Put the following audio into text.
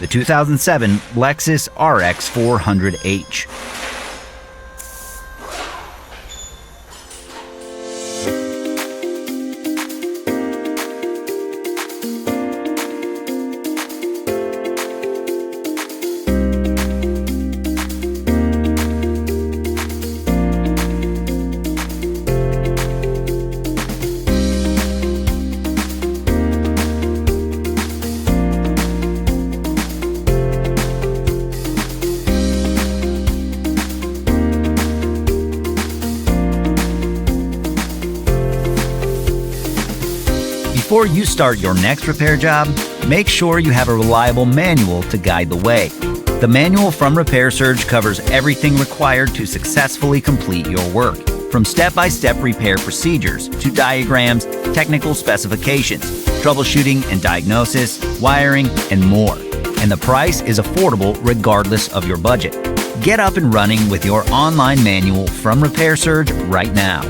the 2007 Lexus RX400h. Before you start your next repair job, make sure you have a reliable manual to guide the way. The manual from Repair Surge covers everything required to successfully complete your work, from step-by-step repair procedures to diagrams, technical specifications, troubleshooting and diagnosis, wiring, and more. And the price is affordable regardless of your budget. Get up and running with your online manual from Repair Surge right now.